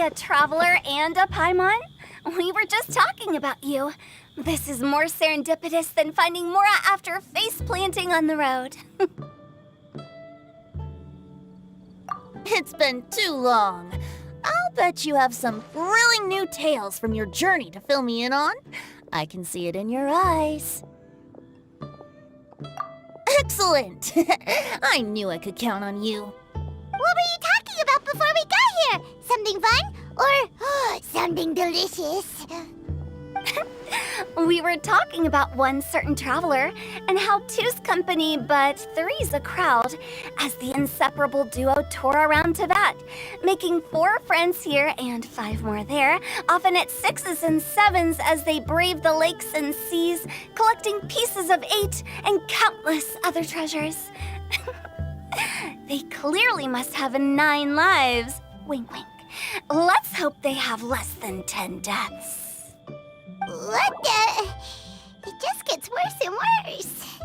a traveler and a Paimon? We were just talking about you. This is more serendipitous than finding Mora after face planting on the road. It's been too long. I'll bet you have some thrilling new tales from your journey to fill me in on. I can see it in your eyes. Excellent! I knew I could count on you. What were you talking about before we got here? Something fun? Or something delicious? We were talking about one certain traveler and how two's company but three's a crowd as the inseparable duo tour around Tibet, making 4 friends here and 5 more there, often at 6s and 7s as they brave the lakes and seas, collecting pieces of 8 and countless other treasures. They clearly must have 9 lives. Wink, wink. Let's hope they have less than 10 deaths. What the? It just gets worse and worse.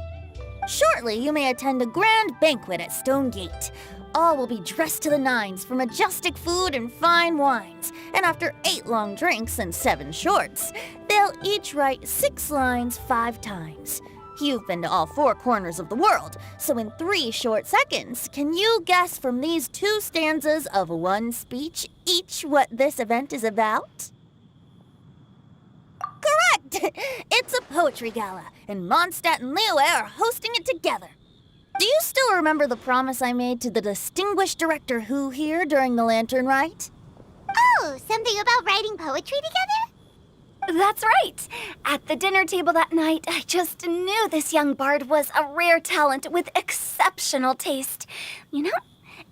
Shortly, you may attend a grand banquet at Stone Gate. All will be dressed to the nines for majestic food and fine wines. And after 8 long drinks and 7 shorts, they'll each write 6 lines 5 times. You've been to all 4 corners of the world, so in 3 short seconds, can you guess from these 2 stanzas of 1 speech each what this event is about? Correct! It's a poetry gala, and Mondstadt and Liyue are hosting it together. Do you still remember the promise I made to the distinguished director Who here during the Lantern Rite? Oh, something about writing poetry together? That's right. At the dinner table that night, I just knew this young bard was a rare talent with exceptional taste. You know,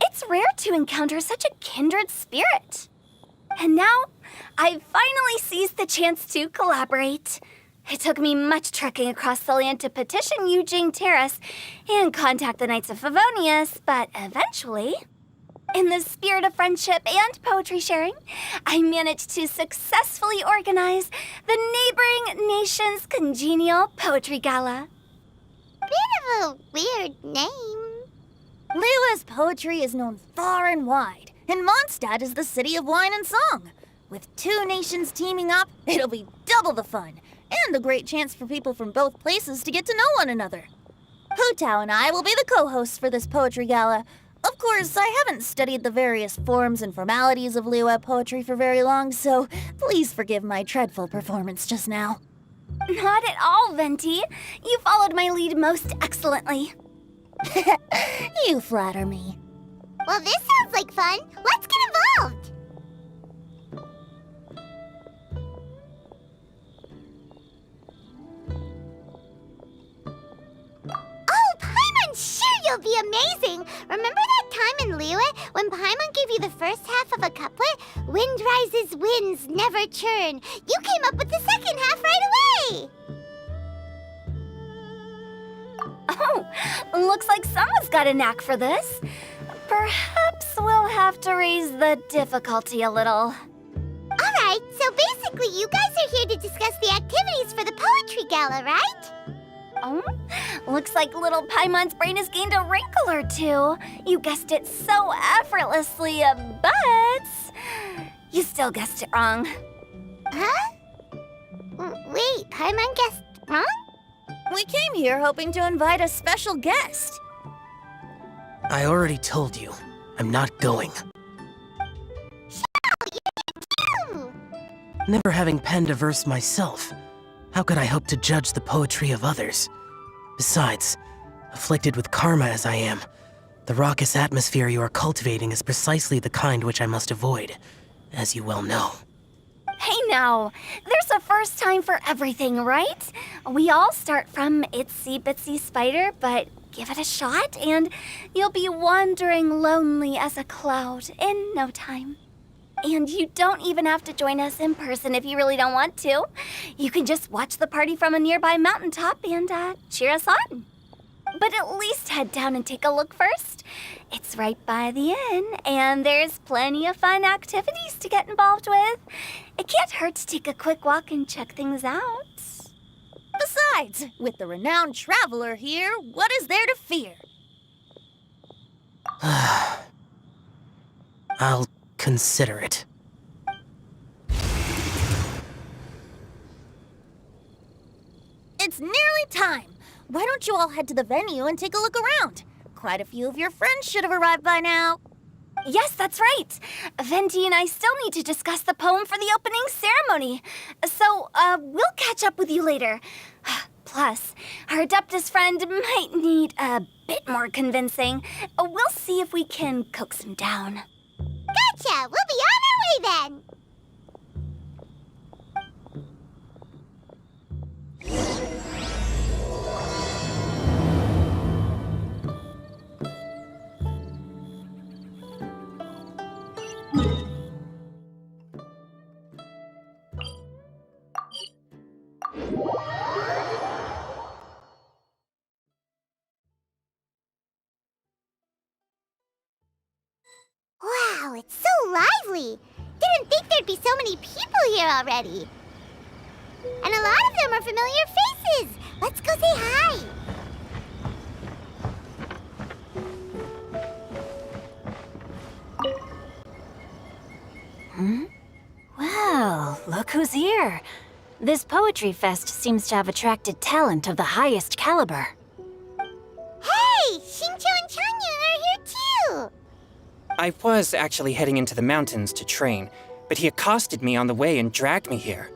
it's rare to encounter such a kindred spirit. And now, I've finally seized the chance to collaborate. It took me much trekking across the land to petition Eugene Terrace and contact the Knights of Favonius, but eventually, in the spirit of friendship and poetry sharing, I managed to successfully organize the neighboring nation's Congenial Poetry Gala. Bit of a weird name. Liyue's poetry is known far and wide, and Mondstadt is the city of wine and song. With 2 nations teaming up, it'll be double the fun, and a great chance for people from both places to get to know one another. Hu Tao and I will be the co-hosts for this poetry gala. Of course, I haven't studied the various forms and formalities of Liyue poetry for very long, so please forgive my dreadful performance just now. Not at all, Venti. You followed my lead most excellently. You flatter me. Well, this sounds like fun. Let's get involved. Oh, Paimon, sure you'll be amazing. Remember that time in Liyue when Paimon gave you the first half of a couplet? Wind rises, winds never churn. You came up with the second half right away. Oh, looks like someone's got a knack for this. Perhaps we'll have to raise the difficulty a little. All right, so basically you guys are here to discuss the activities for the poetry gala, right? Oh, looks like little Paimon's brain has gained a wrinkle or 2. You guessed it so effortlessly, but you still guessed it wrong. Huh? Wait, Paimon guessed wrong? We came here hoping to invite a special guest. I already told you, I'm not going. Ooh. Never having penned a verse myself, how could I hope to judge the poetry of others? Besides, afflicted with karma as I am, the raucous atmosphere you are cultivating is precisely the kind which I must avoid, as you well know. Hey now, there's a first time for everything, right? We all start from itsy bitsy spider, but give it a shot and you'll be wandering lonely as a cloud in no time. And you don't even have to join us in person if you really don't want to. You can just watch the party from a nearby mountaintop and cheer us on. But at least head down and take a look first. It's right by the inn, and there's plenty of fun activities to get involved with. It can't hurt to take a quick walk and check things out. Besides, with the renowned traveler here, what is there to fear? I'll consider it. time! Why don't you all head to the venue and take a look around? Quite a few of your friends should have arrived by now. Yes, that's right. Venti and I still need to discuss the poem for the opening ceremony. So, we'll catch up with you later. Plus, our Adeptus friend might need a bit more convincing. We'll see if we can coax him down. Gotcha! We'll be on our way then! Wow, it's so lively! Didn't think there'd be so many people here already. And a lot of them are familiar faces. Let's go say hi. Well, look who's here. This poetry fest seems to have attracted talent of the highest caliber. Hey, Xingqiu and Changyun are here too. I was actually heading into the mountains to train, but he accosted me on the way and dragged me here.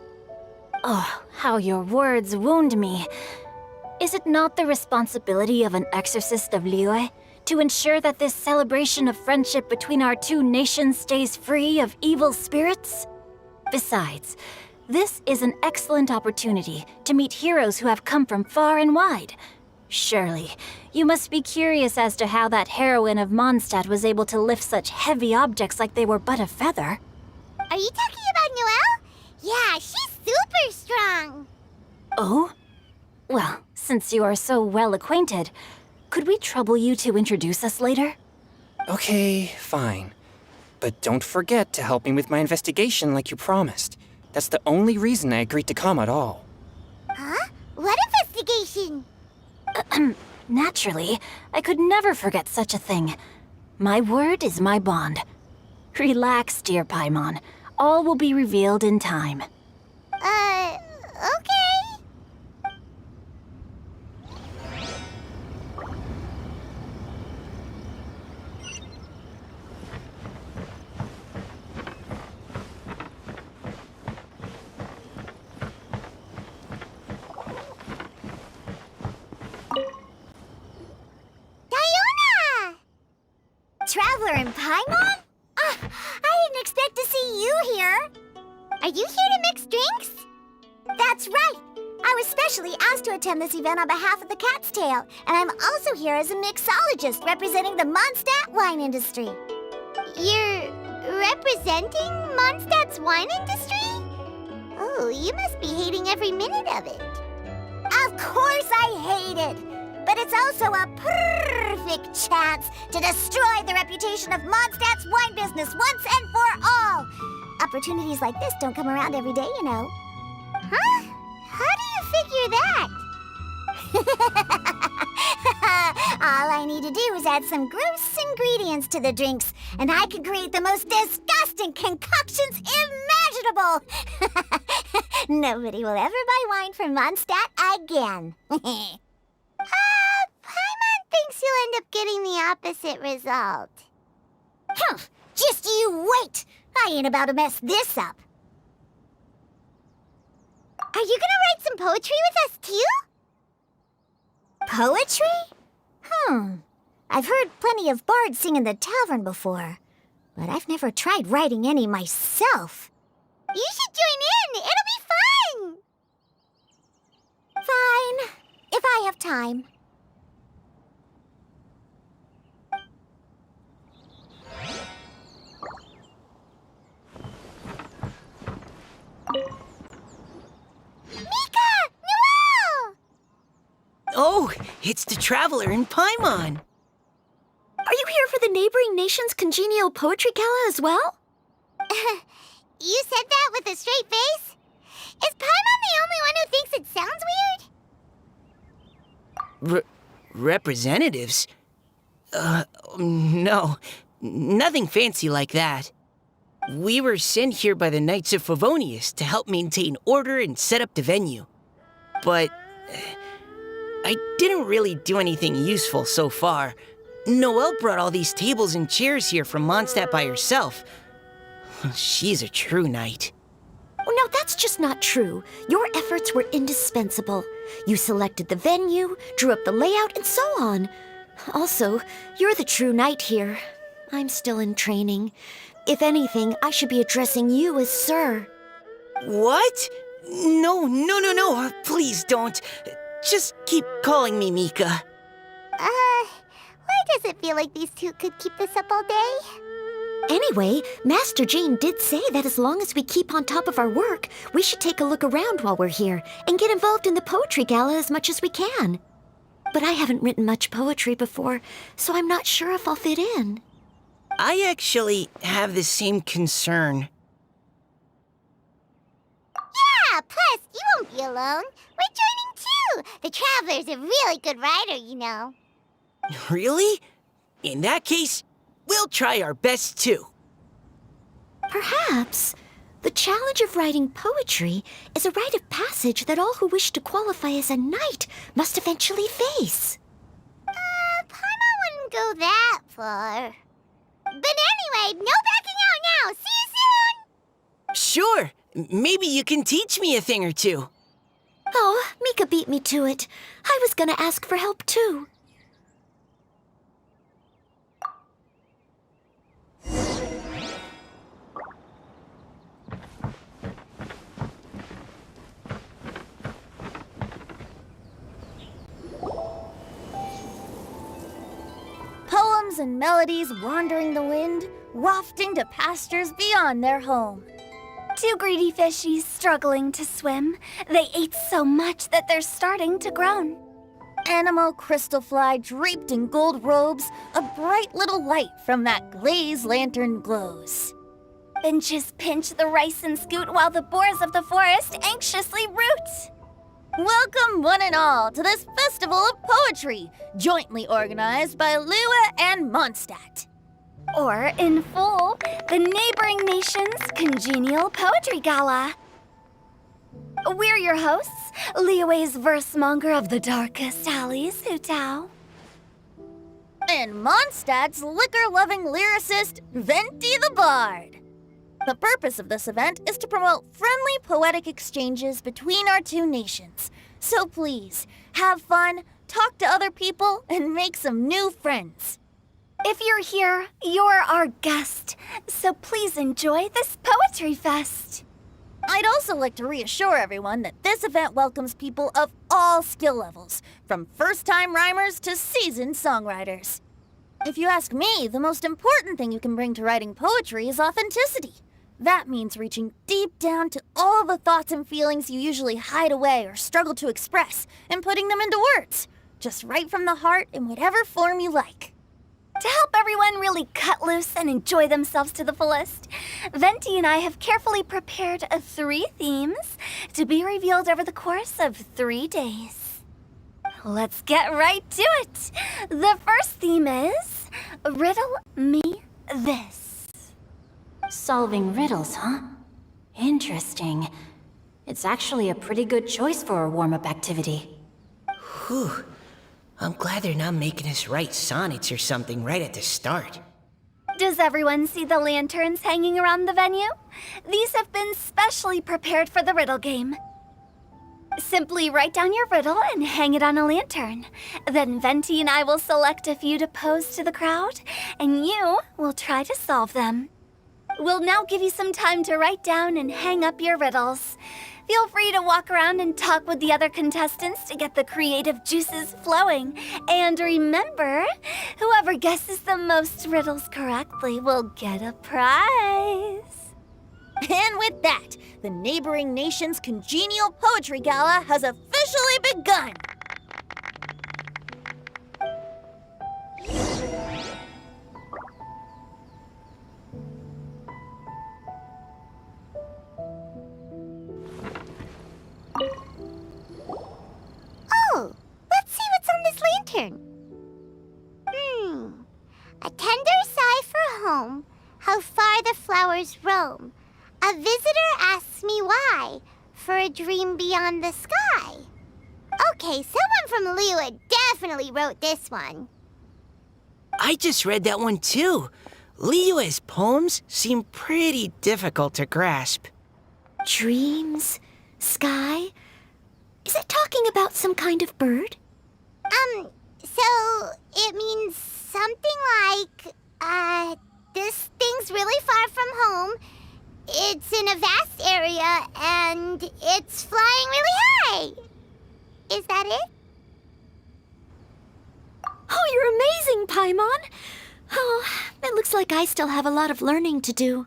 Oh, how your words wound me. Is it not the responsibility of an exorcist of Liyue to ensure that this celebration of friendship between our two nations stays free of evil spirits? Besides, this is an excellent opportunity to meet heroes who have come from far and wide. Surely, you must be curious as to how that heroine of Mondstadt was able to lift such heavy objects like they were but a feather. Are you talking about Noelle? Yeah, she's super strong. Oh? Well, since you are so well acquainted, could we trouble you to introduce us later? Okay, fine. But don't forget to help me with my investigation like you promised. That's the only reason I agreed to come at all. Huh? What investigation? Naturally, I could never forget such a thing. My word is my bond. Relax, dear Paimon. All will be revealed in time. Okay. Diona! Traveler in Paimon? I didn't expect to see you here. Are you here to mix drinks? That's right. I was specially asked to attend this event on behalf of the Cat's Tail, and I'm also here as a mixologist representing the Mondstadt wine industry. You're representing Mondstadt's wine industry? Oh, you must be hating every minute of it. Of course I hate it, but it's also a perfect chance to destroy the reputation of Mondstadt's wine business once and for all. Opportunities like this don't come around every day, you know. Huh? How do you figure that? All I need to do is add some gross ingredients to the drinks, and I can create the most disgusting concoctions imaginable. Nobody will ever buy wine from Mondstadt again. Paimon thinks you'll end up getting the opposite result. Just you wait. I ain't about to mess this up. Are you gonna write some poetry with us too? Poetry? I've heard plenty of bards sing in the tavern before, but I've never tried writing any myself. You should join in. It'll be fun. Fine, if I have time. Mika! Noelle! Oh, it's the Traveler in Paimon. Are you here for the neighboring nation's Congenial Poetry Gala as well? You said that with a straight face? Is Paimon the only one who thinks it sounds weird? Representatives? No. Nothing fancy like that. We were sent here by the Knights of Favonius to help maintain order and set up the venue. But I didn't really do anything useful so far. Noelle brought all these tables and chairs here from Mondstadt by herself. She's a true knight. Oh, no, that's just not true. Your efforts were indispensable. You selected the venue, drew up the layout, and so on. Also, you're the true knight here. I'm still in training. If anything, I should be addressing you as Sir. What? No. Please don't. Just keep calling me Mika. Why does it feel like these two could keep this up all day? Anyway, Master Jane did say that as long as we keep on top of our work, we should take a look around while we're here and get involved in the poetry gala as much as we can. But I haven't written much poetry before, so I'm not sure if I'll fit in. I actually have the same concern. Yeah, plus, you won't be alone. We're joining too. The Traveler's a really good writer, you know. Really? In that case, we'll try our best too. Perhaps. The challenge of writing poetry is a rite of passage that all who wish to qualify as a knight must eventually face. Paimon wouldn't go that far. But anyway, no backing out now. See you soon! Sure, maybe you can teach me a thing or two. Oh, Mika beat me to it. I was gonna ask for help too. Poems and melodies wandering the wind, wafting to pastures beyond their home. Two greedy fishies struggling to swim. They ate so much that they're starting to groan. Animal crystal fly draped in gold robes, a bright little light from that glazed lantern glows. Benches pinch the rice and scoot while the boars of the forest anxiously root. Welcome one and all to this festival of poetry, jointly organized by Liyue and Mondstadt. Or, in full, the neighboring nation's Congenial Poetry Gala. We're your hosts, Liyue's verse-monger of the darkest alleys, Hutao. And Mondstadt's liquor-loving lyricist, Venti the Bard. The purpose of this event is to promote friendly poetic exchanges between our two nations. So please, have fun, talk to other people, and make some new friends. If you're here, you're our guest, so please enjoy this Poetry Fest. I'd also like to reassure everyone that this event welcomes people of all skill levels, from first-time rhymers to seasoned songwriters. If you ask me, the most important thing you can bring to writing poetry is authenticity. That means reaching deep down to all the thoughts and feelings you usually hide away or struggle to express, and putting them into words, just right from the heart in whatever form you like. To help everyone really cut loose and enjoy themselves to the fullest, Venti and I have carefully prepared 3 themes to be revealed over the course of 3 days. Let's get right to it. The first theme is Riddle Me This. Solving riddles, huh? Interesting. It's actually a pretty good choice for a warm-up activity. Whew. I'm glad they're not making us write sonnets or something right at the start. Does everyone see the lanterns hanging around the venue? These have been specially prepared for the riddle game. Simply write down your riddle and hang it on a lantern. Then Venti and I will select a few to pose to the crowd, and you will try to solve them. We'll now give you some time to write down and hang up your riddles. Feel free to walk around and talk with the other contestants to get the creative juices flowing. And remember, whoever guesses the most riddles correctly will get a prize. And with that, the neighboring nation's Congenial Poetry Gala has officially begun! Oh, let's see what's on this lantern. A tender sigh for home, how far the flowers roam. A visitor asks me why, for a dream beyond the sky. Okay, someone from Liyue definitely wrote this one. I just read that one too. Liyue's poems seem pretty difficult to grasp. Dreams? Sky? Is it talking about some kind of bird? So it means something like, this thing's really far from home. It's in a vast area, and it's flying really high. Is that it? Oh, you're amazing, Paimon! Oh, it looks like I still have a lot of learning to do.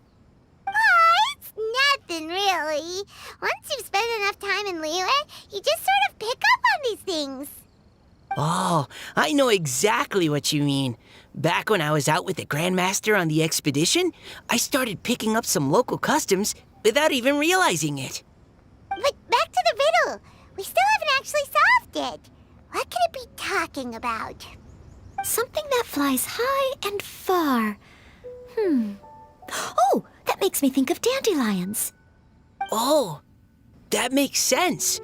Oh, it's nothing really. Once you've spent enough time in Liyue, you just sort of pick up on these things. Oh, I know exactly what you mean. Back when I was out with the Grandmaster on the expedition, I started picking up some local customs without even realizing it. But back to the riddle. We still haven't actually solved it. What could it be talking about? Something that flies high and far. Oh, that makes me think of dandelions. Oh, that makes sense.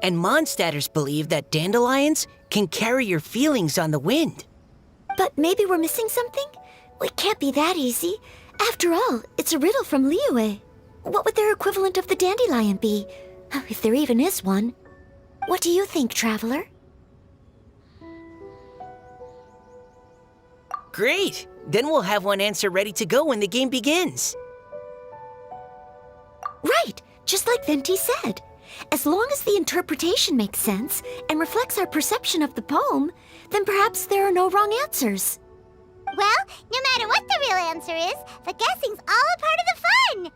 And Mondstadters believe that dandelions can carry your feelings on the wind. But maybe we're missing something? It can't be that easy. After all, it's a riddle from Liyue. What would their equivalent of the dandelion be? If there even is one. What do you think, Traveler? Great! Then we'll have one answer ready to go when the game begins. Right, just like Venti said. As long as the interpretation makes sense and reflects our perception of the poem, then perhaps there are no wrong answers. Well, no matter what the real answer is, the guessing's all a part of the fun.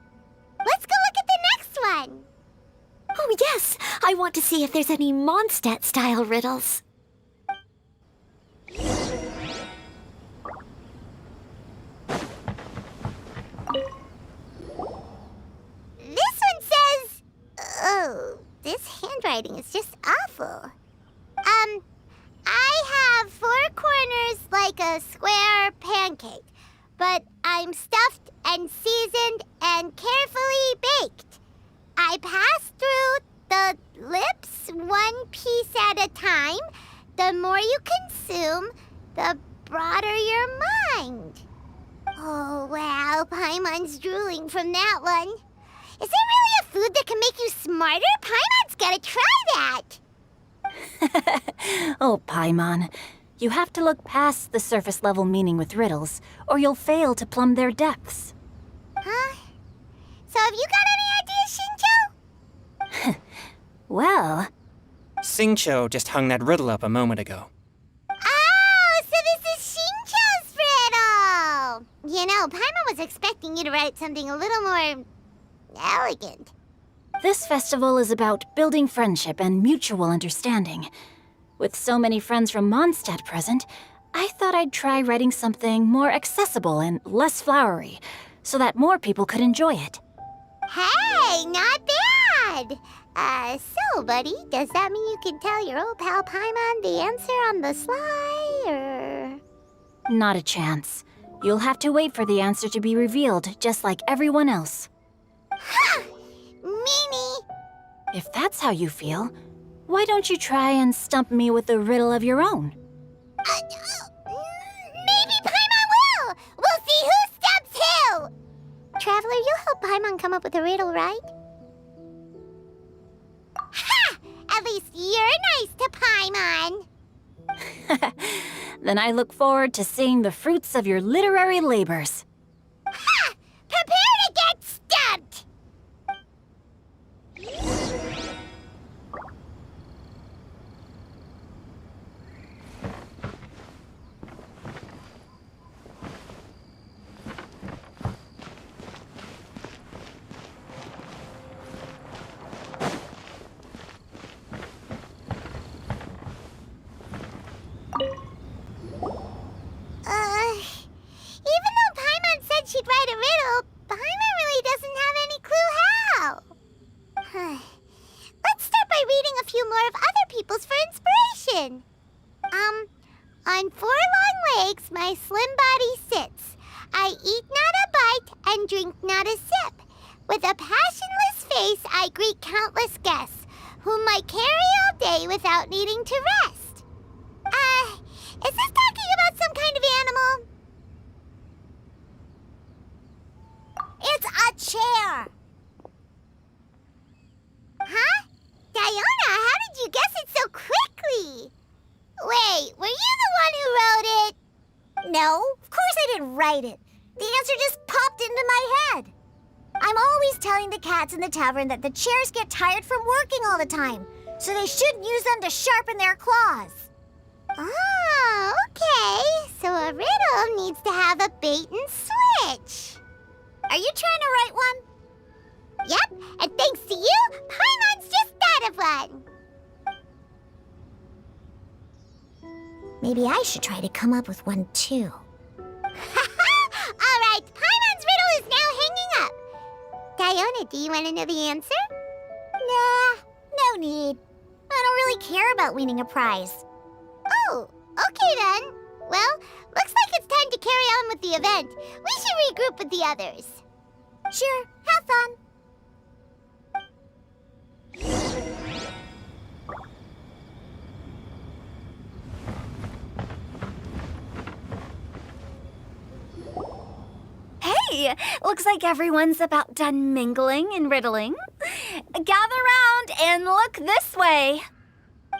Let's go look at the next one. Oh yes, I want to see if there's any Mondstadt-style riddles. This one says... Oh, this handwriting is just awful. I have 4 corners like a square pancake, but I'm stuffed and seasoned and carefully baked. I pass through the lips 1 piece at a time. The more you consume, the broader your mind. Oh, wow, Paimon's drooling from that one. Is there really a food that can make you smarter? Paimon's gotta try that! Oh, Paimon. You have to look past the surface-level meaning with riddles, or you'll fail to plumb their depths. Huh? So have you got any ideas, Shincho? Well, Xingqiu just hung that riddle up a moment ago. Oh, so this is Shincho's riddle! You know, Paimon was expecting you to write something a little more... elegant. this festival is about building friendship and mutual understanding. With so many friends from Mondstadt present, I thought I'd try writing something more accessible and less flowery, so that more people could enjoy it. Hey, not bad! So, buddy, does that mean you can tell your old pal Paimon the answer on the sly, or...? Not a chance. You'll have to wait for the answer to be revealed, just like everyone else. Ha! Meanie! If that's how you feel, why don't you try and stump me with a riddle of your own? Maybe Paimon will! We'll see who stumps who! Traveler, you'll help Paimon come up with a riddle, right? Ha! At least you're nice to Paimon! Then I look forward to seeing the fruits of your literary labors. Ha! Prepare to get stumped! Even though Paimon said she'd write a riddle, Paimon really doesn't have any clue how. Let's start by reading a few more of other people's for inspiration. On 4 long legs my slim body sits. I eat not a bite and drink not a sip. With a passionless face I greet countless guests. who might carry all day without needing to rest. Is this talking about some kind of animal? It's a chair! Huh? Diona, how did you guess it so quickly? Wait, were you the one who wrote it? No, of course I didn't write it. The answer just popped into my head. I'm always telling the cats in the tavern that the chairs get tired from working all the time, so they shouldn't use them to sharpen their claws. Oh, okay. So a riddle needs to have a bait and switch. Are you trying to write one? Yep, and thanks to you, Paimon's just thought of one. Maybe I should try to come up with one too. All right, Paimon's riddle is now hanging up. Diona, do you want to know the answer? Nah, no need. I don't really care about winning a prize. Oh, okay then. Well, looks like it's time to carry on with the event. We should regroup with the others. Sure, have fun. Hey, looks like everyone's about done mingling and riddling. Gather round and look this way.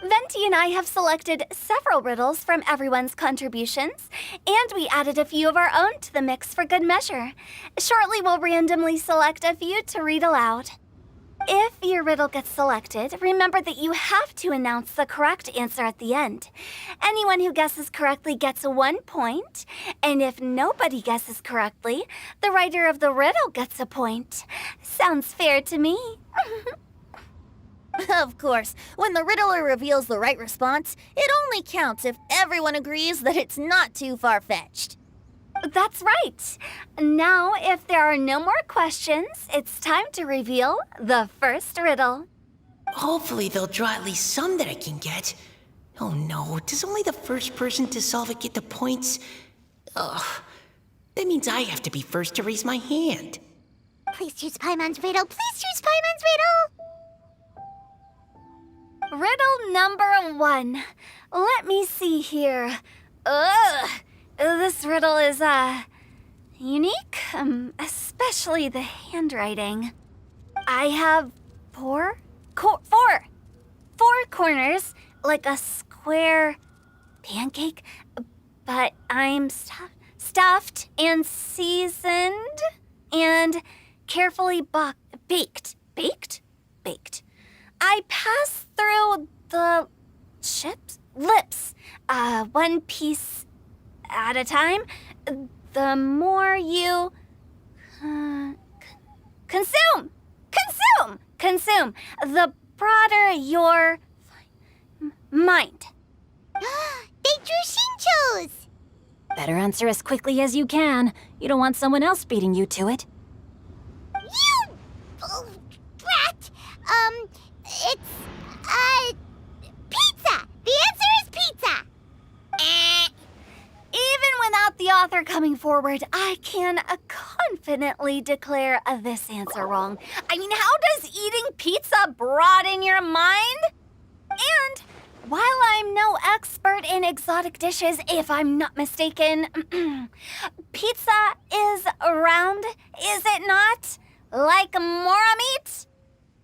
Venti and I have selected several riddles from everyone's contributions, and we added a few of our own to the mix for good measure. Shortly, we'll randomly select a few to read aloud. If your riddle gets selected, remember that you have to announce the correct answer at the end. Anyone who guesses correctly gets 1 point, and if nobody guesses correctly, the writer of the riddle gets a point. Sounds fair to me. Of course, when the riddler reveals the right response, it only counts if everyone agrees that it's not too far-fetched. That's right. Now, if there are no more questions, it's time to reveal the first riddle. Hopefully they'll draw at least some that I can get. Oh no, does only the first person to solve it get the points? Ugh, that means I have to be first to raise my hand. Please choose Paimon's riddle. Please choose Paimon's riddle. Riddle number 1. Let me see here. Ugh. This riddle is, unique, especially the handwriting. I have four corners, like a square pancake, but I'm stuffed and seasoned and carefully baked. I pass through the lips, one piece at a time. The more you consume, the broader your mind. They drew Shinchos! Better answer as quickly as you can. You don't want someone else beating you to it. You brat! It's, pizza! The answer is pizza! Even without the author coming forward, I can confidently declare this answer wrong. I mean, how does eating pizza broaden your mind? And while I'm no expert in exotic dishes, if I'm not mistaken, pizza is round, is it not? Like mora meat?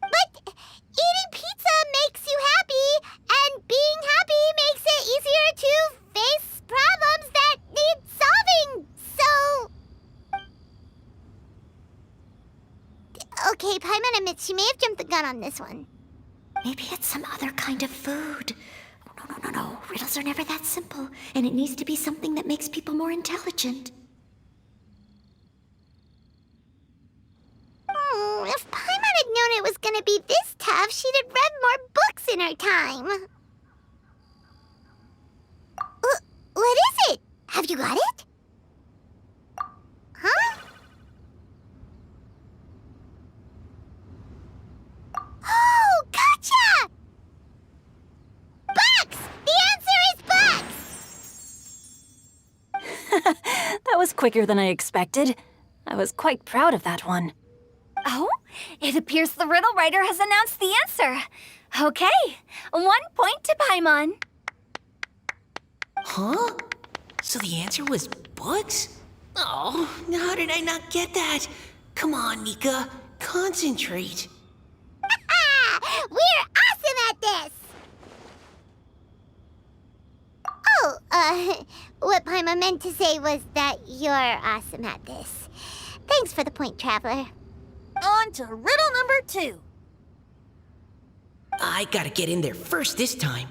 But eating pizza makes you happy, and being happy makes it easier to face problems that need solving, so... Okay, Paimon admits she may have jumped the gun on this one. Maybe it's some other kind of food. Oh, no. Riddles are never that simple, and it needs to be something that makes people more intelligent. If Paimon had known it was gonna be this tough, she'd have read more books in her time. What is it? Have you got it? Huh? Oh, gotcha! Bucks! The answer is bucks! That was quicker than I expected. I was quite proud of that one. Oh, it appears the riddle writer has announced the answer. Okay, 1 point to Paimon. Huh? So the answer was books? Oh, how did I not get that? Come on, Nika, concentrate. We're awesome at this! Oh, what Paimon meant to say was that you're awesome at this. Thanks for the point, Traveler. On to riddle number 2. I gotta get in there first this time.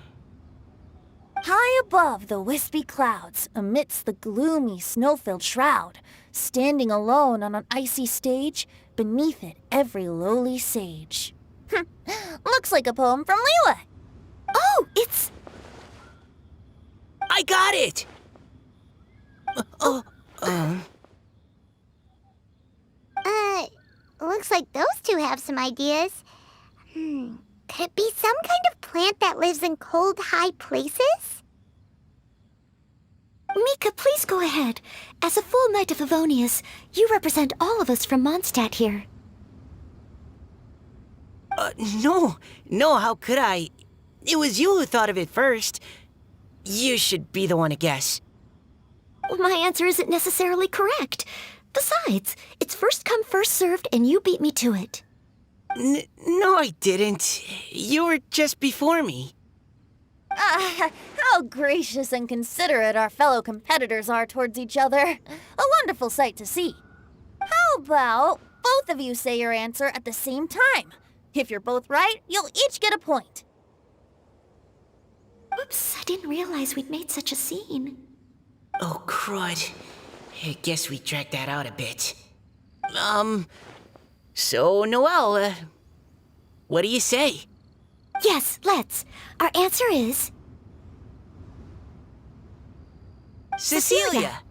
High above the wispy clouds, amidst the gloomy snow-filled shroud, standing alone on an icy stage, beneath it every lowly sage. Looks like a poem from Liyue. Oh, it's... I got it! Looks like those two have some ideas. Could it be some kind of plant that lives in cold, high places? Mika, please go ahead. As a full Knight of Favonius, you represent all of us from Mondstadt here. No, how could I? It was you who thought of it first. You should be the one to guess. My answer isn't necessarily correct. Besides, it's first come, first served, and you beat me to it. No, I didn't. You were just before me. How gracious and considerate our fellow competitors are towards each other. A wonderful sight to see. How about both of you say your answer at the same time? If you're both right, you'll each get a point. Oops, I didn't realize we'd made such a scene. Oh, crud. I guess we dragged that out a bit. So, Noelle, what do you say? Yes, let's. Our answer is... Cecilia!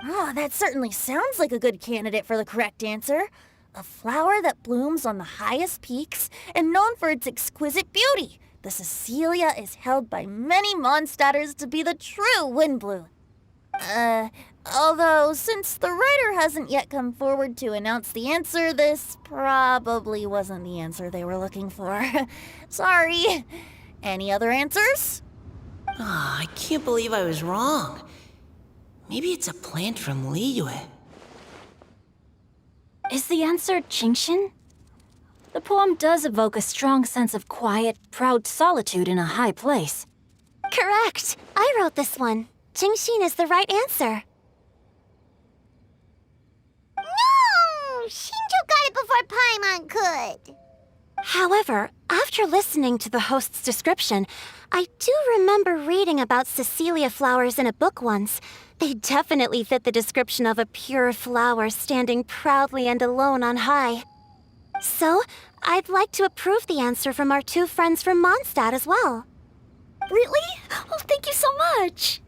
Oh, that certainly sounds like a good candidate for the correct answer. A flower that blooms on the highest peaks and known for its exquisite beauty. The Cecilia is held by many Mondstadters to be the true Windblue. Although, since the writer hasn't yet come forward to announce the answer, this probably wasn't the answer they were looking for. Sorry. Any other answers? I can't believe I was wrong. Maybe it's a plant from Liyue. Is the answer Genshin? The poem does evoke a strong sense of quiet, proud solitude in a high place. Correct. I wrote this one. Genshin is the right answer. No! Shinjo got it before Paimon could. However, after listening to the host's description, I do remember reading about Cecilia flowers in a book once. They definitely fit the description of a pure flower standing proudly and alone on high. So, I'd like to approve the answer from our 2 friends from Mondstadt as well. Really? Oh, thank you so much.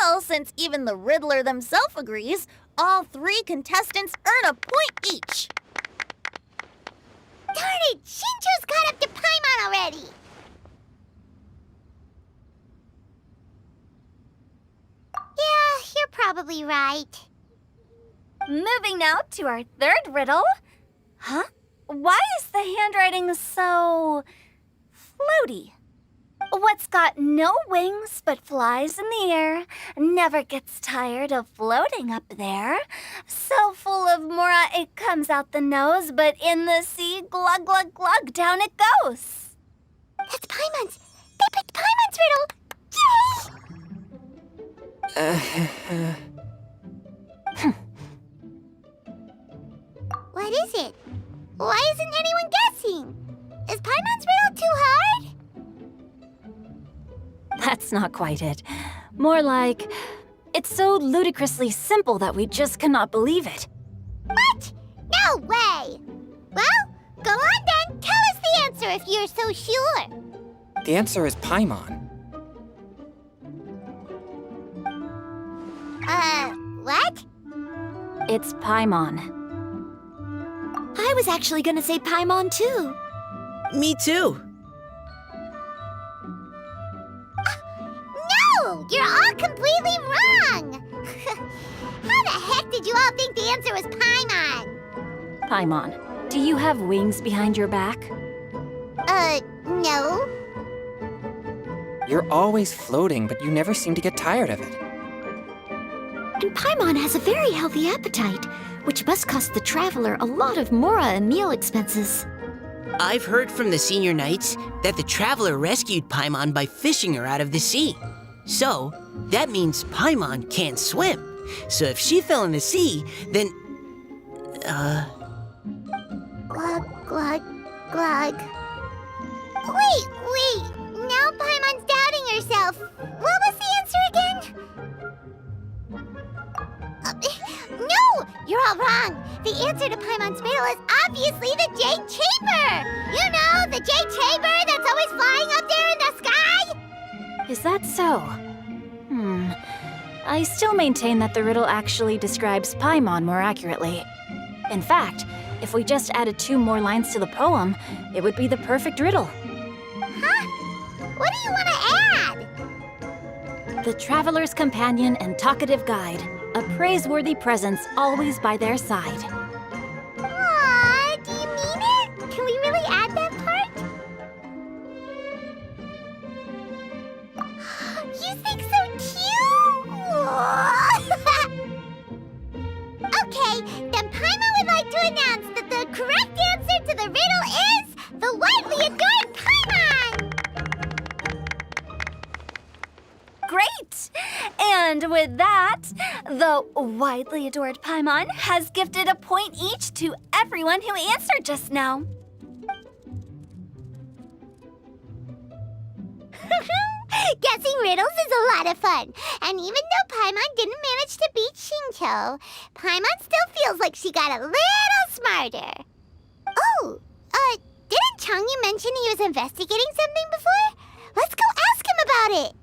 Well, since even the Riddler themselves agrees, all 3 contestants earn a point each. Darn it! Shinjo's caught up to Paimon already! Yeah, you're probably right. Moving now to our 3rd riddle. Huh? Why is the handwriting so... floaty? What's got no wings but flies in the air, never gets tired of floating up there. So full of mora it comes out the nose, but in the sea, glug glug glug, down it goes. That's Paimon's! They picked Paimon's riddle! Yay! What is it? Why isn't anyone guessing? Is Paimon's riddle too hard? That's not quite it. More like, it's so ludicrously simple that we just cannot believe it. What? No way! Well, go on then. Tell us the answer if you're so sure. The answer is Paimon. What? It's Paimon. I was actually gonna say Paimon too. Me too. No! You're all completely wrong! How the heck did you all think the answer was Paimon? Paimon. Do you have wings behind your back? No. You're always floating, but you never seem to get tired of it. And Paimon has a very healthy appetite, which must cost the traveler a lot of mora and meal expenses. I've heard from the senior knights that the traveler rescued Paimon by fishing her out of the sea. So, that means Paimon can't swim. So if she fell in the sea, then... Glug, glug, glug. Wait. Now Paimon's doubting herself. What was the answer again? No! You're all wrong. The answer to Paimon's riddle is obviously the Jade Chamber! You know, the Jade Chamber that's always flying up there in the sky? Is that so? I still maintain that the riddle actually describes Paimon more accurately. In fact, if we just added 2 more lines to the poem, it would be the perfect riddle. Huh? What do you want to add? The traveler's companion and talkative guide, a praiseworthy presence always by their side. Aw, do you mean it? Can we really add that part? You think so too? Okay, then Paimon would like to announce that the correct answer to the riddle is the widely adored Paimon! Great! And with that, the widely adored Paimon has gifted a point each to everyone who answered just now. Guessing riddles is a lot of fun. And even though Paimon didn't manage to beat Shinto, Paimon still feels like she got a little smarter. Oh, didn't Changyu mention he was investigating something before? Let's go ask him about it.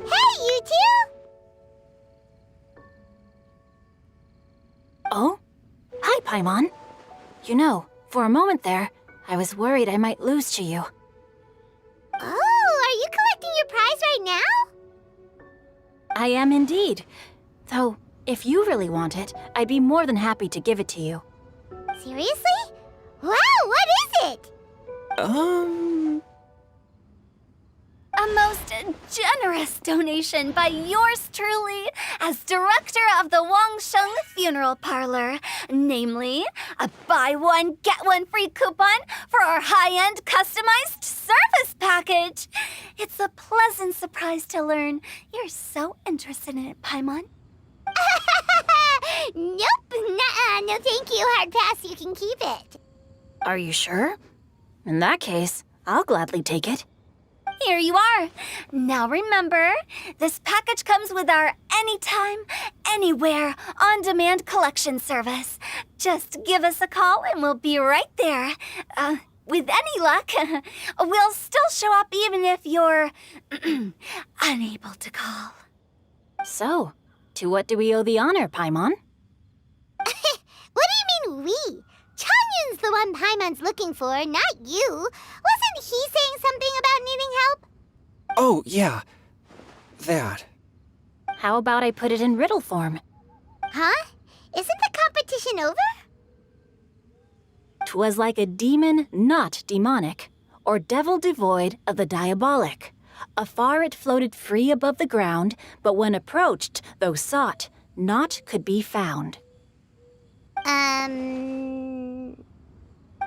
Hey, you two! Oh? Hi, Paimon. You know, for a moment there, I was worried I might lose to you. Oh, are you collecting your prize right now? I am indeed. Though, if you really want it, I'd be more than happy to give it to you. Seriously? Wow, what is it? A most generous donation by yours truly as director of the Wangsheng Funeral Parlor. Namely, a buy one, get one free coupon for our high-end customized service package. It's a pleasant surprise to learn you're so interested in it, Paimon. Nope, nuh-uh, no thank you, hard pass, you can keep it. Are you sure? In that case, I'll gladly take it. Here you are. Now remember, this package comes with our anytime, anywhere, on-demand collection service. Just give us a call and we'll be right there. With any luck, we'll still show up even if you're unable to call. So, to what do we owe the honor, Paimon? What do you mean we? Changyun's the one Paimon's looking for, not you. Wasn't he saying something about needing help? Oh, yeah. That. How about I put it in riddle form? Huh? Isn't the competition over? 'Twas like a demon not demonic, or devil devoid of the diabolic. Afar it floated free above the ground, but when approached, though sought, naught could be found.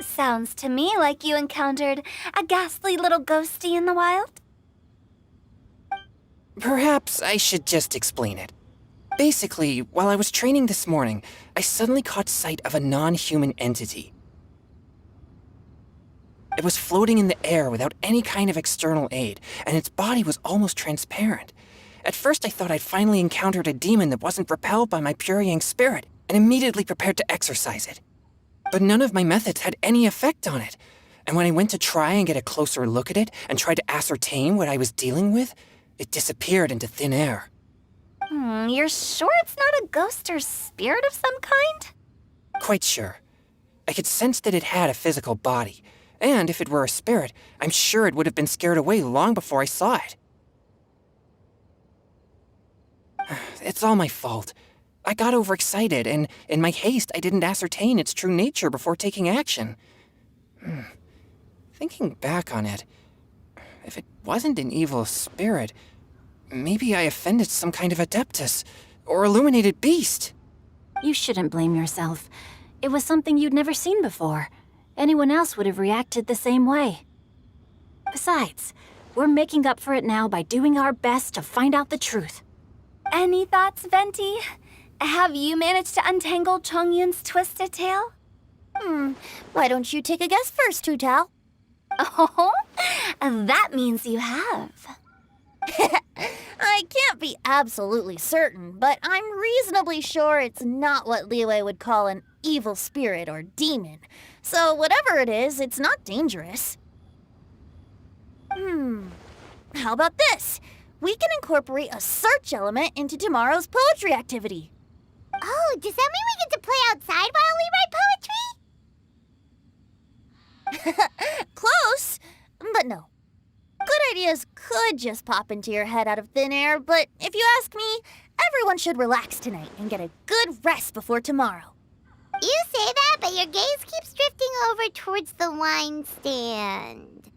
Sounds to me like you encountered a ghastly little ghostie in the wild. Perhaps I should just explain it. Basically, while I was training this morning, I suddenly caught sight of a non-human entity. It was floating in the air without any kind of external aid, and its body was almost transparent. At first I thought I'd finally encountered a demon that wasn't repelled by my pure yang spirit, and immediately prepared to exorcise it. But none of my methods had any effect on it, and when I went to try and get a closer look at it and tried to ascertain what I was dealing with, it disappeared into thin air. You're sure it's not a ghost or spirit of some kind? Quite sure. I could sense that it had a physical body, And if it were a spirit, I'm sure it would have been scared away long before I saw it. It's all my fault. I got overexcited, and in my haste, I didn't ascertain its true nature before taking action. Thinking back on it, if it wasn't an evil spirit, maybe I offended some kind of adeptus or illuminated beast. You shouldn't blame yourself. It was something you'd never seen before. Anyone else would have reacted the same way. Besides, we're making up for it now by doing our best to find out the truth. Any thoughts, Venti? Have you managed to untangle Chongyun's twisted tail? Why don't you take a guess first, Tutal? Oh, that means you have. I can't be absolutely certain, but I'm reasonably sure it's not what Liyue would call an evil spirit or demon. So whatever it is, it's not dangerous. How about this? We can incorporate a search element into tomorrow's poetry activity. Oh, does that mean we get to play outside while we write poetry? Close, but no. Good ideas could just pop into your head out of thin air, but if you ask me, everyone should relax tonight and get a good rest before tomorrow. You say that, but your gaze keeps drifting over towards the wine stand.